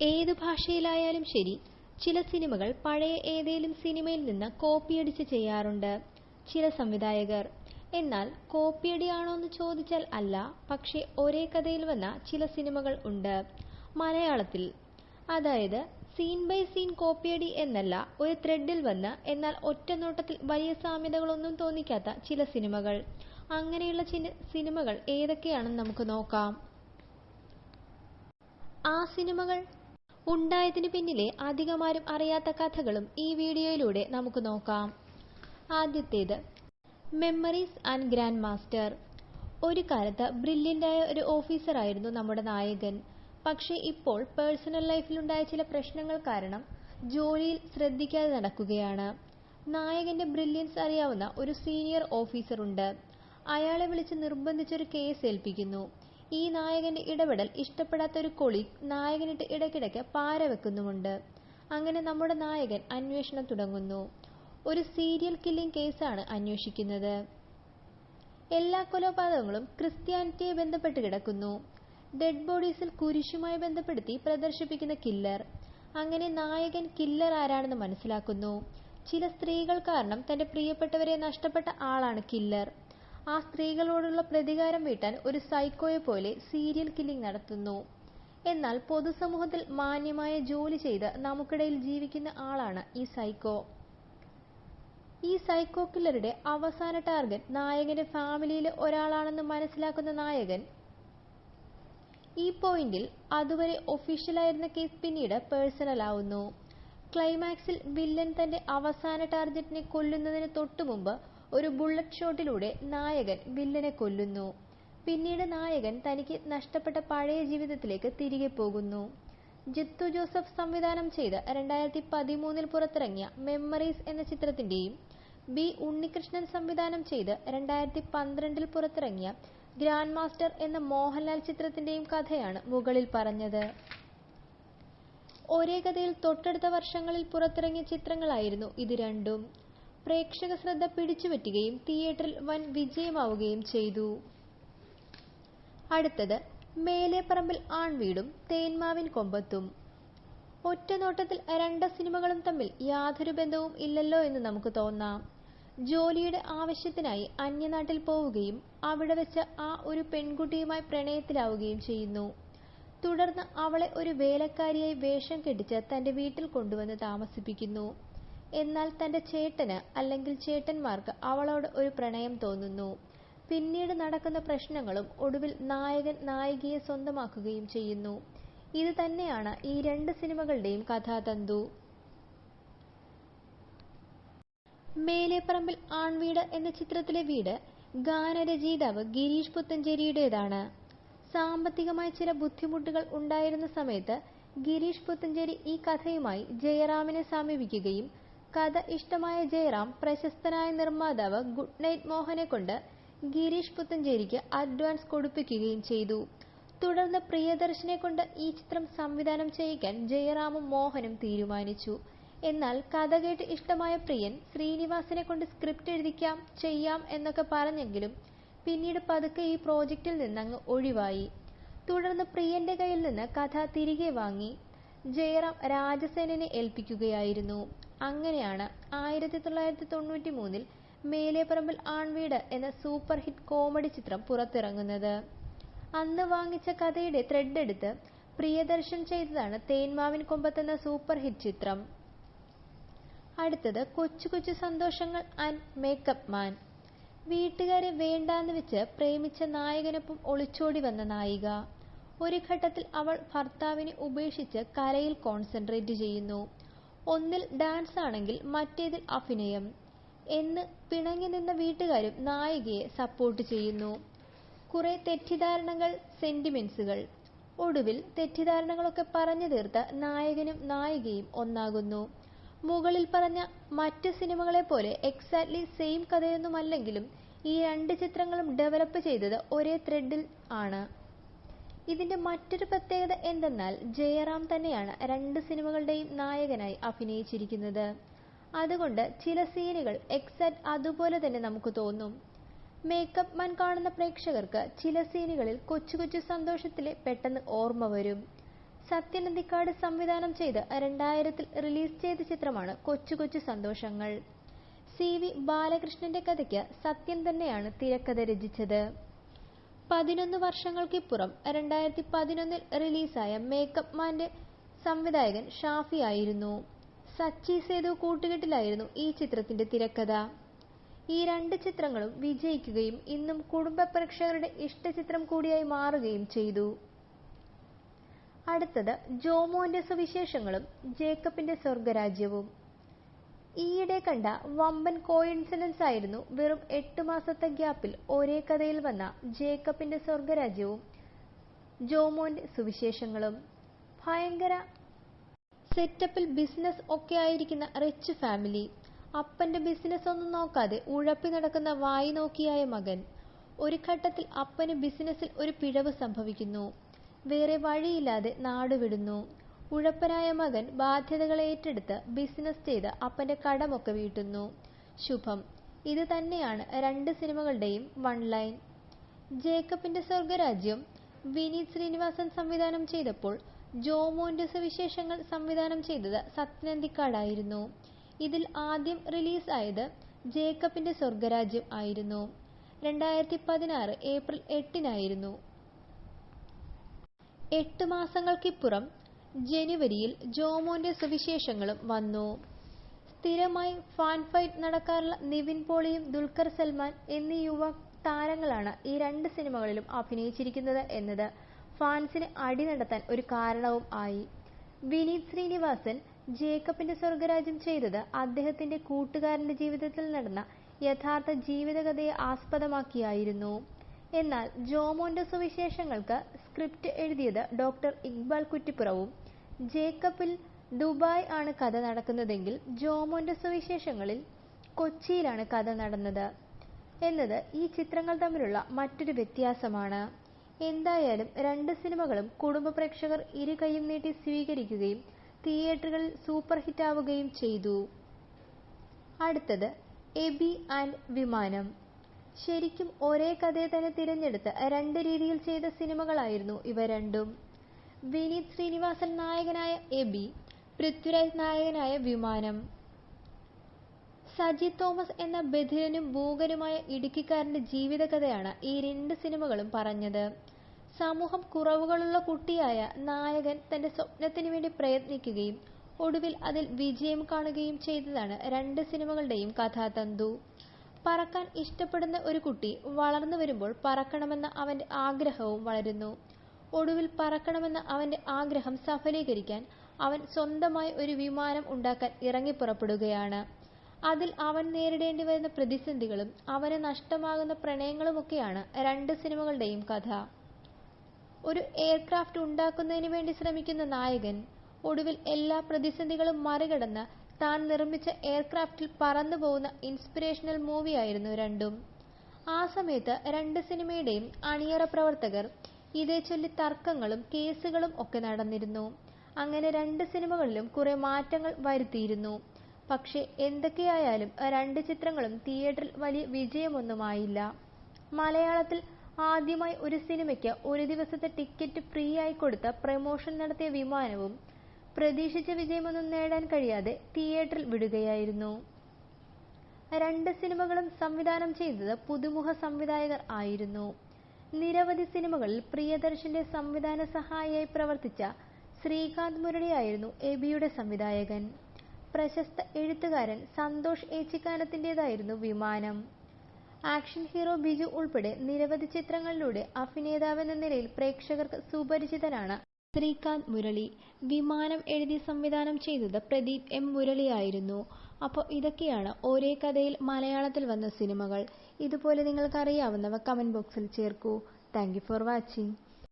ഏതു ഭാഷയിലായാലും ശരി, ചില സിനിമകൾ പഴയ ഏതേലും സിനിമയിൽ നിന്ന് കോപ്പിയടിച്ച് ചെയ്യാറുണ്ട് ചില സംവിധായകർ. എന്നാൽ കോപ്പിയടിയാണോന്ന് ചോദിച്ചാൽ അല്ല. പക്ഷേ ഒരേ കഥയിൽ വന്ന ചില സിനിമകൾ ഉണ്ട് മലയാളത്തിൽ. അതായത് സീൻ ബൈ സീൻ കോപ്പിയടി എന്നല്ല, ഒരു ത്രെഡിൽ വന്ന് എന്നാൽ ഒറ്റ നോട്ടത്തിൽ വലിയ സാമ്യതകളൊന്നും തോന്നിക്കാത്ത ചില സിനിമകൾ. അങ്ങനെയുള്ള സിനിമകൾ ഏതൊക്കെയാണെന്ന് നമുക്ക് നോക്കാം. ആ സിനിമകൾ ഉണ്ടായതിനു പിന്നിലെ അധികമാരും അറിയാത്ത കഥകളും ഈ വീഡിയോയിലൂടെ നമുക്ക് നോക്കാം. ആദ്യത്തേത് മെമ്മറീസ് ആൻഡ് ഗ്രാൻഡ് മാസ്റ്റർ. ഒരു കാലത്ത് ബ്രില്യൻ്റായ ഒരു ഓഫീസറായിരുന്നു നമ്മുടെ നായകൻ. പക്ഷേ ഇപ്പോൾ പേഴ്സണൽ ലൈഫിലുണ്ടായ ചില പ്രശ്നങ്ങൾ കാരണം ജോലിയിൽ ശ്രദ്ധിക്കാതെ നടക്കുകയാണ്. നായകന്റെ ബ്രില്യൻസ് അറിയാവുന്ന ഒരു സീനിയർ ഓഫീസറുണ്ട്. അയാളെ വിളിച്ച് നിർബന്ധിച്ചൊരു കേസ് ഏൽപ്പിക്കുന്നു. ഈ നായകന്റെ ഇടപെടൽ ഇഷ്ടപ്പെടാത്ത ഒരു കൊളീഗ് നായകനിട്ട് ഇടയ്ക്കിടയ്ക്ക് പാര വെക്കുന്നുമുണ്ട്. അങ്ങനെ നമ്മുടെ നായകൻ അന്വേഷണം തുടങ്ങുന്നു. ഒരു സീരിയൽ കില്ലിംഗ് കേസാണ് അന്വേഷിക്കുന്നത്. എല്ലാ കൊലപാതകങ്ങളും ക്രിസ്ത്യാനിറ്റിയെ ബന്ധപ്പെട്ട് കിടക്കുന്നു. ഡെഡ് ബോഡീസിൽ കുരിശുമായി ബന്ധപ്പെടുത്തി പ്രദർശിപ്പിക്കുന്ന കില്ലർ. അങ്ങനെ നായകൻ കില്ലർ ആരാണെന്ന് മനസ്സിലാക്കുന്നു. ചില സ്ത്രീകൾ കാരണം തന്റെ പ്രിയപ്പെട്ടവരെ നഷ്ടപ്പെട്ട ആളാണ് കില്ലർ. ആ സ്ത്രീകളോടുള്ള പ്രതികാരം വീട്ടാൻ ഒരു സൈക്കോയെ പോലെ സീരിയൽ കില്ലിംഗ് നടത്തുന്നു. എന്നാൽ പൊതുസമൂഹത്തിൽ മാന്യമായ ജോലി ചെയ്ത് നമുക്കിടയിൽ ജീവിക്കുന്ന ആളാണ് ഈ സൈക്കോ. ഈ സൈക്കോ കില്ലറുടെ അവസാന ടാർഗറ്റ് നായകന്റെ ഫാമിലിയിലെ ഒരാളാണെന്ന് മനസ്സിലാക്കുന്ന നായകൻ ഈ പോയിന്റിൽ അതുവരെ ഒഫീഷ്യലായിരുന്ന കേസ് പിന്നീട് പേഴ്സണൽ ആവുന്നു. ക്ലൈമാക്സിൽ വില്ലൻ തന്റെ അവസാന ടാർഗറ്റിനെ കൊല്ലുന്നതിന് തൊട്ടുമുമ്പ് ഒരു ബുള്ളറ്റ് ഷോട്ടിലൂടെ നായകൻ വില്ലനെ കൊല്ലുന്നു. പിന്നീട് നായകൻ തനിക്ക് നഷ്ടപ്പെട്ട പഴയ ജീവിതത്തിലേക്ക് തിരികെ പോകുന്നു. ജിത്തു ജോസഫ് സംവിധാനം ചെയ്ത് 2013 പുറത്തിറങ്ങിയ മെമ്മറീസ് എന്ന ചിത്രത്തിന്റെയും ബി ഉണ്ണികൃഷ്ണൻ സംവിധാനം ചെയ്ത് 2012 പുറത്തിറങ്ങിയ ഗ്രാൻഡ് മാസ്റ്റർ എന്ന മോഹൻലാൽ ചിത്രത്തിന്റെയും കഥയാണ് മുകളിൽ പറഞ്ഞത്. ഒരേ കഥയിൽ തൊട്ടടുത്ത വർഷങ്ങളിൽ പുറത്തിറങ്ങിയ ചിത്രങ്ങളായിരുന്നു ഇത് രണ്ടും. പ്രേക്ഷക ശ്രദ്ധ പിടിച്ചുപറ്റുകയും തിയേറ്ററിൽ വൻ വിജയമാവുകയും ചെയ്തു. അടുത്തത് മേലെപ്പറമ്പിൽ ആൺവീടും തേന്മാവിൻ കൊമ്പത്തും. ഒറ്റ നോട്ടത്തിൽ രണ്ട് സിനിമകളും തമ്മിൽ യാതൊരു ബന്ധവും ഇല്ലല്ലോ എന്ന് നമുക്ക് തോന്നാം. ജോലിയുടെ ആവശ്യത്തിനായി അന്യനാട്ടിൽ പോവുകയും അവിടെ വെച്ച് ആ ഒരു പെൺകുട്ടിയുമായി പ്രണയത്തിലാവുകയും ചെയ്യുന്നു. തുടർന്ന് അവളെ ഒരു വേലക്കാരിയായി വേഷം കെട്ടിച്ച് തന്റെ വീട്ടിൽ കൊണ്ടുവന്ന് താമസിപ്പിക്കുന്നു. എന്നാൽ തന്റെ ചേട്ടന് അല്ലെങ്കിൽ ചേട്ടന്മാർക്ക് അവളോട് ഒരു പ്രണയം തോന്നുന്നു. പിന്നീട് നടക്കുന്ന പ്രശ്നങ്ങളും ഒടുവിൽ നായകൻ നായികയെ സ്വന്തമാക്കുകയും ചെയ്യുന്നു. ഇത് തന്നെയാണ് ഈ രണ്ട് സിനിമകളുടെയും കഥാതന്തു. മേലെപ്പറമ്പിൽ ആൺവീട് എന്ന ചിത്രത്തിലെ വീട് ഗാനരചയിതാവ് ഗിരീഷ് പുത്തഞ്ചേരിയുടേതാണ്. സാമ്പത്തികമായി ചില ബുദ്ധിമുട്ടുകൾ ഉണ്ടായിരുന്ന സമയത്ത് ഗിരീഷ് പുത്തഞ്ചേരി ഈ കഥയുമായി ജയറാമിനെ സമീപിക്കുകയും കഥ ഇഷ്ടമായ ജയറാം പ്രശസ്തനായ നിർമ്മാതാവ് ഗുഡ് നൈറ്റ് മോഹനെ കൊണ്ട് ഗിരീഷ് പുത്തഞ്ചേരിക്ക് അഡ്വാൻസ് കൊടുപ്പിക്കുകയും ചെയ്തു. തുടർന്ന് പ്രിയദർശനെ കൊണ്ട് ഈ ചിത്രം സംവിധാനം ചെയ്യിക്കാൻ ജയറാമും മോഹനും തീരുമാനിച്ചു. എന്നാൽ കഥ കേട്ട് ഇഷ്ടമായ പ്രിയൻ ശ്രീനിവാസിനെ കൊണ്ട് സ്ക്രിപ്റ്റ് എഴുതിക്കാം ചെയ്യാം എന്നൊക്കെ പറഞ്ഞെങ്കിലും പിന്നീട് പതുക്കെ ഈ പ്രോജക്റ്റിൽ നിന്നങ്ങ് ഒഴിവായി. തുടർന്ന് പ്രിയന്റെ കയ്യിൽ നിന്ന് കഥ തിരികെ വാങ്ങി ജയറാം രാജസേനനെ ഏൽപ്പിക്കുകയായിരുന്നു. അങ്ങനെയാണ് 1993 മേലെപ്പറമ്പിൽ ആൺവീട് എന്ന സൂപ്പർ ഹിറ്റ് കോമഡി ചിത്രം പുറത്തിറങ്ങുന്നത്. അന്ന് വാങ്ങിച്ച കഥയുടെ ത്രെഡ് എടുത്ത് പ്രിയദർശൻ ചെയ്തതാണ് തേന്മാവിൻ കൊമ്പത്ത് എന്ന സൂപ്പർ ഹിറ്റ് ചിത്രം. അടുത്തത് കൊച്ചു കൊച്ചു സന്തോഷങ്ങൾ ആൻഡ് മേക്കപ്പ് മാൻ. വീട്ടുകാരെ വേണ്ടാന്ന് വെച്ച് പ്രേമിച്ച നായകനൊപ്പം ഒളിച്ചോടി വന്ന നായിക. ഒരു ഘട്ടത്തിൽ അവൾ ഭർത്താവിനെ ഉപേക്ഷിച്ച് കലയിൽ കോൺസെൻട്രേറ്റ് ചെയ്യുന്നു. ഒന്നിൽ ഡാൻസ് ആണെങ്കിൽ മറ്റേതിൽ അഭിനയം എന്ന് പിണങ്ങി നിന്ന വീട്ടുകാരും നായികയെ സപ്പോർട്ട് ചെയ്യുന്നു. കുറെ തെറ്റിദ്ധാരണകൾ, സെന്റിമെന്റ്സുകൾ. ഒടുവിൽ തെറ്റിദ്ധാരണകളൊക്കെ പറഞ്ഞു തീർത്ത് നായകനും നായികയും ഒന്നാകുന്നു. മുകളിൽ പറഞ്ഞ മറ്റ് സിനിമകളെ പോലെ എക്സാക്ട്ലി സെയിം കഥയൊന്നുമല്ലെങ്കിലും ഈ രണ്ട് ചിത്രങ്ങളും ഡെവലപ്പ് ചെയ്തത് ഒരേ ത്രെഡിൽ ആണ്. ഇതിന്റെ മറ്റൊരു പ്രത്യേകത എന്തെന്നാൽ ജയറാം തന്നെയാണ് രണ്ട് സിനിമകളുടെയും നായകനായി അഭിനയിച്ചിരിക്കുന്നത്. അതുകൊണ്ട് ചില സീനുകൾ എക്സാക്ട് അതുപോലെ തന്നെ നമുക്ക് തോന്നും. മേക്കപ്പ് മാൻ കാണുന്ന പ്രേക്ഷകർക്ക് ചില സീനുകളിൽ കൊച്ചു കൊച്ചു സന്തോഷത്തിലെ പെട്ടെന്ന് ഓർമ്മ വരും. സത്യൻ അന്തിക്കാട് സംവിധാനം ചെയ്ത് 2000-ൽ റിലീസ് ചെയ്ത ചിത്രമാണ് കൊച്ചു കൊച്ചു സന്തോഷങ്ങൾ. CV ബാലകൃഷ്ണന്റെ കഥയ്ക്ക് സത്യൻ തന്നെയാണ് തിരക്കഥ രചിച്ചത്. 11 വർഷങ്ങൾക്കിപ്പുറം 2011-ൽ റിലീസായ മേക്കപ്പ് മാന്റെ സംവിധായകൻ ഷാഫി ആയിരുന്നു. സച്ചി സേതു കൂട്ടുകെട്ടിലായിരുന്നു ഈ ചിത്രത്തിന്റെ തിരക്കഥ. ഈ 2 ചിത്രങ്ങളും വിജയിക്കുകയും ഇന്നും കുടുംബ പ്രേക്ഷകരുടെ ഇഷ്ടചിത്രം കൂടിയായി മാറുകയും ചെയ്തു. അടുത്തത് ജോമോന്റെ സുവിശേഷങ്ങളും ജേക്കബിന്റെ സ്വർഗരാജ്യവും. ഈയിടെ കണ്ട വമ്പൻ കോയിൻസിഡൻസ് ആയിരുന്നു വെറും 8 മാസത്തെ ഗ്യാപ്പിൽ ഒരേ കഥയിൽ വന്ന ജേക്കബിന്റെ സ്വർഗരാജ്യവും ജോമോന്റെ സുവിശേഷങ്ങളും. ഭയങ്കര സെറ്റപ്പിൽ ബിസിനസ് ഒക്കെ ആയിരിക്കുന്ന റിച്ച് ഫാമിലി. അപ്പന്റെ ബിസിനസ് ഒന്നും നോക്കാതെ ഉഴപ്പി നടക്കുന്ന വായി നോക്കിയായ മകൻ. ഒരു ഘട്ടത്തിൽ അപ്പന് ബിസിനസ്സിൽ ഒരു പിഴവ് സംഭവിക്കുന്നു. വേറെ വഴിയില്ലാതെ നാടുവിടുന്നു. ഉഴപ്പനായ മകൻ ബാധ്യതകൾ ഏറ്റെടുത്ത് ബിസിനസ് ചെയ്ത് അപ്പന്റെ കടമൊക്കെ വീട്ടുന്നു. ശുഭം. ഇത് തന്നെയാണ് 2 സിനിമകളുടെയും വൺ ലൈൻ. ജേക്കബിന്റെ സ്വർഗരാജ്യം വിനീത് ശ്രീനിവാസൻ സംവിധാനം ചെയ്തപ്പോൾ ജോമോന്റെ സുവിശേഷങ്ങൾ സംവിധാനം ചെയ്തത് സത്യൻ അന്തിക്കാടായിരുന്നു. ഇതിൽ ആദ്യം റിലീസ് ആയത് ജേക്കബിന്റെ സ്വർഗരാജ്യം ആയിരുന്നു. 2016 ഏപ്രിൽ 8-നായിരുന്നു. 8 മാസങ്ങൾക്കിപ്പുറം ജനുവരിയിൽ ജോമോന്റെ സുവിശേഷങ്ങളും വന്നു. സ്ഥിരമായി ഫാൻ ഫൈറ്റ് നടക്കാറുള്ള നിവിൻ പോളിയും ദുൽഖർ സൽമാൻ എന്നീ യുവ താരങ്ങളാണ് ഈ 2 സിനിമകളിലും അഭിനയിച്ചിരിക്കുന്നത് എന്നത് ഫാൻസിന് അടി നടത്താൻ ഒരു കാരണവും ആയി. വിനീത് ശ്രീനിവാസൻ ജേക്കബിന്റെ സ്വർഗരാജ്യം ചെയ്തത് അദ്ദേഹത്തിന്റെ കൂട്ടുകാരന്റെ ജീവിതത്തിൽ നടന്ന യഥാർത്ഥ ജീവിതകഥയെ ആസ്പദമാക്കിയായിരുന്നു. എന്നാൽ ജോമോന്റെ സുവിശേഷങ്ങൾക്ക് സ്ക്രിപ്റ്റ് എഴുതിയത് ഡോക്ടർ ഇക്ബാൽ കുറ്റിപ്പുറവും. ജേക്കബിൽ ദുബായ് ആണ് കഥ നടക്കുന്നതെങ്കിൽ ജോമോന്റെ സുവിശേഷങ്ങളിൽ കൊച്ചിയിലാണ് കഥ നടന്നത് എന്നത് ഈ ചിത്രങ്ങൾ തമ്മിലുള്ള മറ്റൊരു വ്യത്യാസമാണ്. എന്തായാലും 2 സിനിമകളും കുടുംബ പ്രേക്ഷകർ ഇരുകൈയും നീട്ടി സ്വീകരിക്കുകയും തിയേറ്ററുകളിൽ സൂപ്പർ ഹിറ്റാവുകയും ചെയ്തു. അടുത്തത് എബി ആൻഡ് വിമാനം. ശരിക്കും ഒരേ കഥയെ തന്നെ തിരഞ്ഞെടുത്ത് 2 രീതിയിൽ ചെയ്ത സിനിമകളായിരുന്നു ഇവ രണ്ടും. വിനീത് ശ്രീനിവാസൻ നായകനായ എബി, പൃഥ്വിരാജ് നായകനായ വിമാനം. സജി തോമസ് എന്ന ബധിരനും മൂകനുമായ ഇടുക്കിക്കാരന്റെ ജീവിതകഥയാണ് ഈ 2 സിനിമകളും പറഞ്ഞത്. സമൂഹം കുറവുകളുള്ള കുട്ടിയായ നായകൻ തന്റെ സ്വപ്നത്തിനു വേണ്ടി പ്രയത്നിക്കുകയും ഒടുവിൽ അതിൽ വിജയം കാണുകയും ചെയ്തതാണ് 2 സിനിമകളുടെയും കഥാതന്തു. പറക്കാൻ ഇഷ്ടപ്പെടുന്ന ഒരു കുട്ടി വളർന്നു വരുമ്പോൾ പറക്കണമെന്ന അവന്റെ ആഗ്രഹവും വളരുന്നു. ഒടുവിൽ പറക്കണമെന്ന അവന്റെ ആഗ്രഹം സഫലീകരിക്കാൻ അവൻ സ്വന്തമായി ഒരു വിമാനം ഉണ്ടാക്കാൻ ഇറങ്ങിപ്പുറപ്പെടുകയാണ്. അതിൽ അവൻ നേരിടേണ്ടി വരുന്ന പ്രതിസന്ധികളും അവന് നഷ്ടമാകുന്ന പ്രണയങ്ങളുമൊക്കെയാണ് 2 സിനിമകളുടെയും കഥ. ഒരു എയർക്രാഫ്റ്റ് ഉണ്ടാക്കുന്നതിന് വേണ്ടി ശ്രമിക്കുന്ന നായകൻ ഒടുവിൽ എല്ലാ പ്രതിസന്ധികളും മറികടന്ന് താൻ നിർമ്മിച്ച എയർക്രാഫ്റ്റിൽ പറന്നു പോകുന്ന ഇൻസ്പിറേഷണൽ മൂവിയായിരുന്നു രണ്ടും. ആ സമയത്ത് 2 സിനിമയുടെയും അണിയറ പ്രവർത്തകർ ഇതേച്ചൊല്ലി തർക്കങ്ങളും കേസുകളും ഒക്കെ നടന്നിരുന്നു. അങ്ങനെ 2 സിനിമകളിലും കുറെ മാറ്റങ്ങൾ വരുത്തിയിരുന്നു. പക്ഷേ എന്തൊക്കെയായാലും 2 ചിത്രങ്ങളും തിയേറ്ററിൽ വലിയ വിജയമൊന്നുമായില്ല. മലയാളത്തിൽ ആദ്യമായി ഒരു സിനിമയ്ക്ക് ഒരു ദിവസത്തെ ടിക്കറ്റ് ഫ്രീ ആയി കൊടുത്ത പ്രമോഷൻ നടത്തിയ വിമാനവും പ്രതീക്ഷിച്ച വിജയമൊന്നും നേടാൻ കഴിയാതെ തിയേറ്ററിൽ വിടുകയായിരുന്നു. 2 സിനിമകളും സംവിധാനം ചെയ്തത് പുതുമുഖ സംവിധായകർ ആയിരുന്നു. നിരവധി സിനിമകളിൽ പ്രിയദർശന്റെ സംവിധാന സഹായിയായി പ്രവർത്തിച്ച ശ്രീകാന്ത് മുരളിയായിരുന്നു എബിയുടെ സംവിധായകൻ. പ്രശസ്ത എഴുത്തുകാരൻ സന്തോഷ് ഏച്ചിക്കാനത്തിന്റേതായിരുന്നു വിമാനം. ആക്ഷൻ ഹീറോ ബിജു ഉൾപ്പെടെ നിരവധി ചിത്രങ്ങളിലൂടെ അഭിനേതാവെന്ന നിലയിൽ പ്രേക്ഷകർക്ക് സുപരിചിതനാണ് ശ്രീകാന്ത് മുരളി. വിമാനം എഴുതി സംവിധാനം ചെയ്തത് പ്രദീപ് എം മുരളിയായിരുന്നു. അപ്പോൾ ഇതൊക്കെയാണ് ഒരേ കഥയിൽ മലയാളത്തിൽ വന്ന സിനിമകൾ. ഇതുപോലെ നിങ്ങൾക്കറിയാവുന്നവ കമന്റ് ബോക്സിൽ ചേർക്കൂ. Thank you for watching.